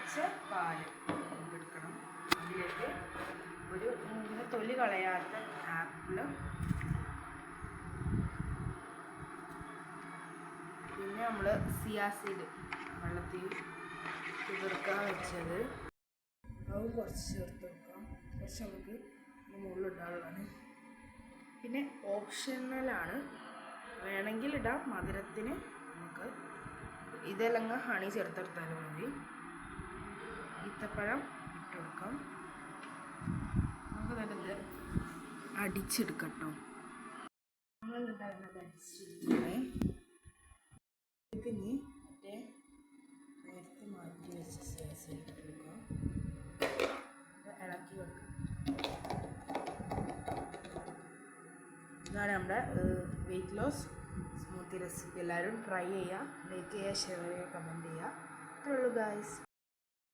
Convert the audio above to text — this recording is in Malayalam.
തിളച്ച പാൽ എടുക്കണം. അതിലേക്ക് ഒരു തൊലി കളയാത്ത ആപ്പിൾ, പിന്നെ നമ്മൾ സിയാസീഡ് വെള്ളത്തിൽ കുതിർക്കാൻ വെച്ചത് അത് കുറച്ച് ചേർത്ത് വെക്കാം. കുറച്ച് നമുക്ക് മുകളിലിടാനുള്ളതാണ്. പിന്നെ ഓപ്ഷണലാണ്, വേണമെങ്കിൽ ഇടാം. മധുരത്തിന് നമുക്ക് ഇതെല്ലാം ഹണി ചേർത്തെടുത്താലും മതി. ഈത്തപ്പഴം ഇട്ട് കൊടുക്കാം. നമുക്ക് നല്ലത് അടിച്ചെടുക്കട്ടോ. നമ്മളുണ്ടാകുന്നത് അടിച്ചെടുക്കണേ. ഇനി മറ്റേ നേരത്തെ മാറ്റി വെച്ച സൈസ് ഇട്ട് കൊടുക്കാം. ഇളക്കി വെക്കാം. ഇതാണ് നമ്മുടെ വെയിറ്റ് ലോസ് സ്മൂത്തി റെസിപ്പി. എല്ലാവരും ട്രൈ ചെയ്യുക, ലൈക്ക് ചെയ്യുക, ഷെയർ ചെയ്യുക, കമൻറ്റ് ചെയ്യുക. ഇത്രയേ ഉള്ളൂ ഗായ്സ്.